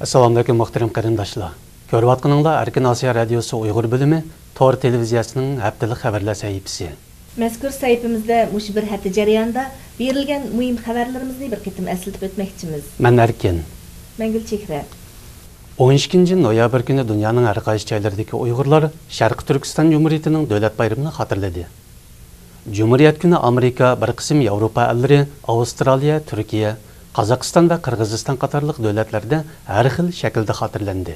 Assalamu alaikum muhtaram qarindoshlar. Ko'rayotganinglar Erkin Osiyo radiosi Uyg'ur bo'limi Tor televiziyasining haftalik xabarlar sahifasi. Mazkur sahifamizda mush bir hafta jarayonida berilgan muhim xabarlarimizni bir qitim eslatib o'tmoqchimiz. Men Erkin. Men Gulchehra. 12 noyabr kuni dunyoning har qaysi joylaridagi Uyg'urlar Sharq Turkiston Cumhuriyatining davlat bayramini xotirladi. Cumhuriyat kuni Amerika, bir qism Yevropa ellari, Avstraliya, Turkiya, Qozog'iston va Qirg'iziston qatorliq davlatlarda har xil shaklda xotirlandi.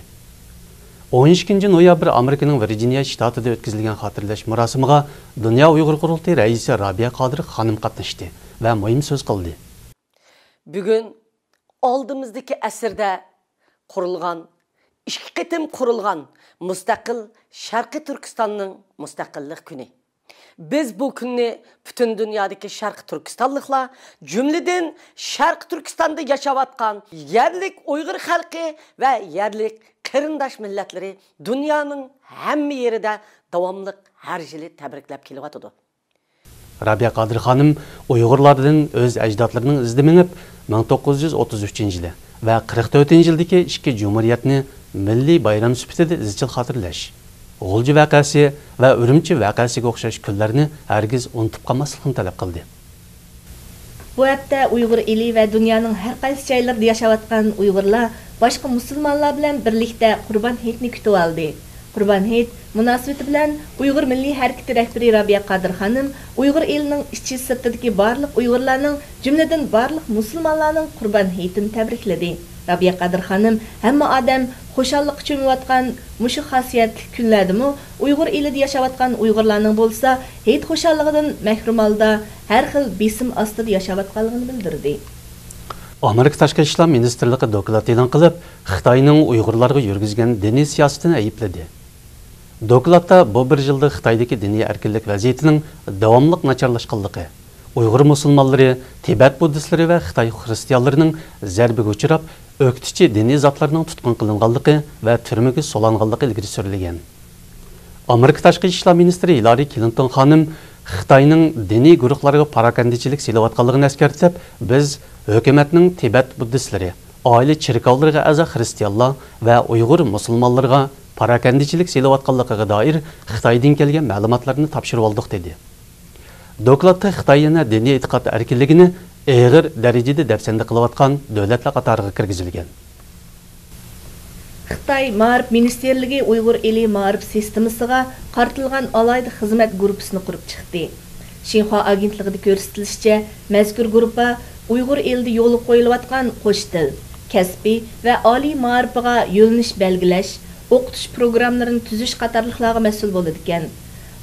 12 noyabr Amerikaning Virginia shtatida o'tkazilgan xotirlash murosimiga Dunyo Uyg'ur qurultiyi raisi Rabiya Qodir xonim qatnashdi va muhim so'z qildi. Bugun oldimizdagi asrda qurilgan, ikki qitim qurilgan mustaqil Sharqi Turkistonning mustaqillik kuni. Biz bu kunni bütün dünyadaki Şarkı Türkistanlıklar, cümleden Şarkı Türkistan'da yaşavatkan yerlik Uygur halkı ve yerlik kırındaş milletleri dünyanın hem yerinde devamlık her yılı tebriklep keliyotudu. Rabiya Qodir xonim Uyg'urlardan o'z ajdodlarining izini minib 1933-yili va 44-yildagi ikki jumhuriyatni milliy bayram sifatida izchil xotirlash, G'ulji vaqasi va Urumchi vaqasiga o'xshash kunlarni hargiz unutib qolmaslikni talab qildi. Bu hafta Uyg'ur eli va dunyoning har qaysi joylarida yashayotgan Uyg'urlar boshqa musulmonlar bilan birlikda Qurbon hayitini kutib oldi. Qurbon hayit munosabati bilan Uyg'ur milliy harakati rahbari Rabiya Qodir xonim Uyg'ur elining ichi sirtidagi barliq Uyg'urlarning, jumladan barliq musulmonlarning Qurbon hayitini tabrikladi. Rabiya Qodir xonim hamma odam xo'shallik cho'miyotgan mushu xosiyatli kunlardami Uyg'ur elida yashayotgan Uyg'urlarning bo'lsa, hayit xo'shalligidan mahrum holda har xil besim ostida yashayotganligini bildirdi. Amerika Tashqi ishlar ministrligi doklad e'lon qilib, Xitoyning Uyg'urlarga yurgizgan diniy siyosatini aybladi. Dokladda bu bir yilda Xitoydagi diniy erkinlik vaziyatining davomli nacharlashganligi, Uyg'ur musulmonlari, Tibet buddistlari va Xitoy xristianlarining zarbiga uchrab, o'qituvchi diniy zotlarning tutqun qilinganligi va turmaga solanganligi ilgari surilgan. Amerika Tashqi ishlar ministri Hillary Clinton xonim Xitoyning diniy guruhlarga parakandichilik silayotganligini eskartib, biz hukumatning Tibet buddistlari, oila cherkovlariga a'zo xristianlar va Uyg'ur musulmonlarga parakandichilik silayotganligiga doir Xitoydan kelgan ma'lumotlarni topshirib oldik dedi. Dokladda Xitoyning diniy e'tiqod erkinligini og'ir darajada dafsanda qilayotgan davlatlar qatoriga kirgizilgan. Xitoy Ma'rif ministerligi Uyg'ur eli ma'rif sistemasiga qartilgan alayda xizmat guruhini qurib chiqdi. Xinhua agentligida ko'rsatilishicha, mazkur guruhga Uyg'ur elida yo'l qo'yilayotgan qo'sh til, kasbiy va oliy ma'rifiga yo'linish belgilash, o'qitish programmalarini tuzish qatorliqlarga mas'ul bo'ladi ekan.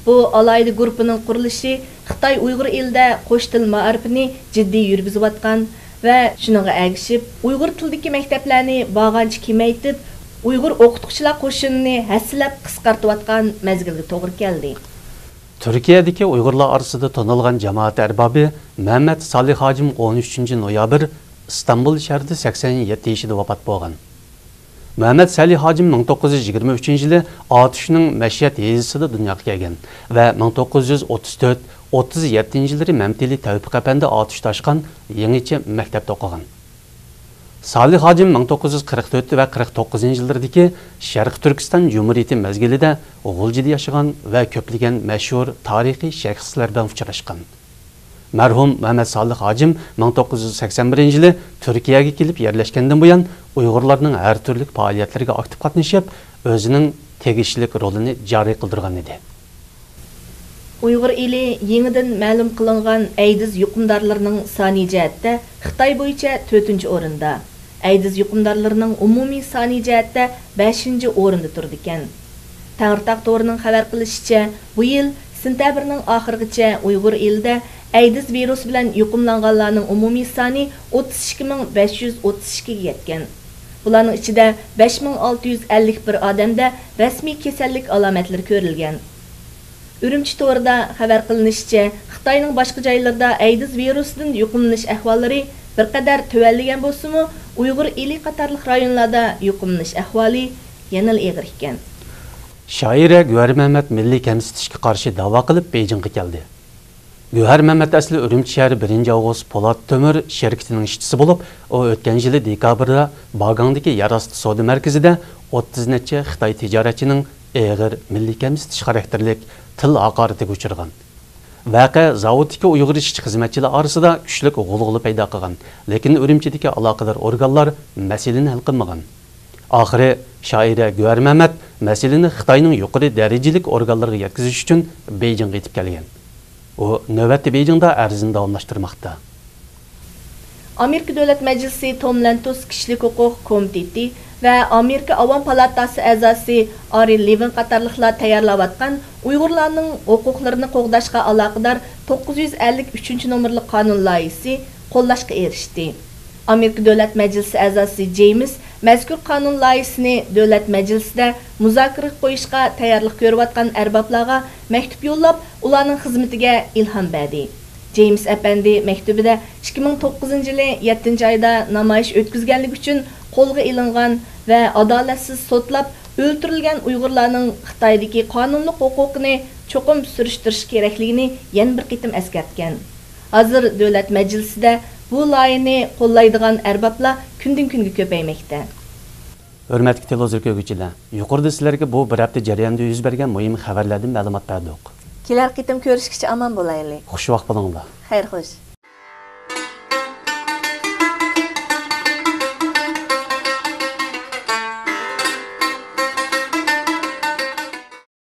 Bu alayda guruhining qurilishi Xitoy Uyg'ur elida qo'sh til ma'rifini jiddiy yurgizayotgan va shuningga ergishib, Uyg'ur tilidagi maktablarni bag'ancha kemaytib, Uyg'ur o'qituvchilar qo'shinini hassilab qisqartayotgan mezgilga to'g'ri keldi. Turkiyadagi Uyg'urlar orasida tanilgan jamoat arbobi Muhammad Salih Hojim 13 noyabr Istanbul shahrida 87 yoshida vafot bo'lgan. Muhammad Salih Hojim 1923-yili Otishning Mashiyat yezisida dunyoga kelgan va 1934-37-yillari Mamtili Tavfiq apandi Otish toshgan yangicha maktabda o'qigan. Salih Hojim 1944 va 49-yillardagi Sharq Turkiston Cumhuriyati mezgilida G'uljida yashagan va ko'plagan mashhur tarixiy shaxslar bilan uchrashgan. Marhum Muhammad Salih Hojim 1981-yili Turkiyaga kelib yerlashgandan buyon Uyg'urlarning har turli faoliyatlariga aktiv qatnashib, o'zining tegishli rolini joriy qildirgan edi. Uyg'ur eli yangidan ma'lum qilingan aydiz yuqumdorlarining soni jihatda Xitoy bo'yicha 4-o'rinda. Aydiz yuqumdorlarining umumiy soni jihatda 5-o'rinda turdi ekan. Tangirtaq to'rining xabar qilishicha, bu yil sentabrning oxirigacha Uyg'ur elida aydiz virusi bilan yuqumlanganlarning umumiy soni 32532 ga yetgan. Bularning ichida 5651 odamda rasmiy kasallik alomatlari ko'rilgan. Urumchi to'rida xabar qilinishicha, Xitoyning boshqa joylarida aydiz virusidan yuqumlanish ahvollari bir qadar tuvalligan bo'lsa-mu, Uyg'ur eli qatorliq rayonlarda yuqumlanish ahvoli yana og'ir ekan. Shoira Guvar Muhammad milliy kamsitishga qarshi da'vo qilib Beijingga keldi. Güher Mehmet asli Ürümçi şəhəri 1 Avgust Polat Tömür şirketinin işçisi bulup, o ötken yılı dekabrda Bagandaki Yarastı Soda Merkezi'de 30 neçe Xitay ticaretçinin ağır milli kemsitiş karakterlik til haqaratiga uçurgan. Vaqa zavodtaki Uyghur işçi xizmetçiler arasında güçlük g'ulg'uli paydo qilgan, lekin Ürümçidagi aloqador organlar masalani hal qilmagan. Oxiri shoira Güher Mehmet masalani Xitoyning yuqori darajalik organlariga yetkazish uchun Beijingga yetib kelgan. O növbətdə Beijingdə ərzini davamlaşdırmaqda. Amerika Dövlət Məclisi Tom Lantos Kişilik Hüquq Komiteti və Amerika Avam Palatası əzası Ari Levin qatarlıqlar tayarlavatqan Uyğurlarning hüquqlarini qoğdaşqa əlaqədar 953 numaralı qanun layihəsi qo'llashga erishdi. Amerika Dövlət Məclisi əzası James mazkur qanun layihəsini Dövlət Məclisida muzokara qo'yishga tayyorlik ko'rayotgan arboblarga maktub yo'llab, ularning xizmatiga ilhom berdi. James Efendi maktubida 2009-yili 7-oyda namoyish o'tkazganlik uchun qo'lga ilingan va adolatsiz sotlab o'ldirilgan Uyg'urlarning Xitoydagi qonunli huquqini cho'qim surishtirish kerakligini yana bir qitim eskartgan. Hozir Dövlət Məclisida bu layihəni qo'llaydigan arboblar kundan-kunga ko'paymoqda. Hörmətli televizor görgüçülər, yuqorida sizlarga bu bir hafta jarayonida yuz bergan muhim xabarlardan ma'lumot berdik. Kelar qitim ko'rishgacha omon bo'laylik. Xush vaqt bo'linglar. Xayr xo'sh.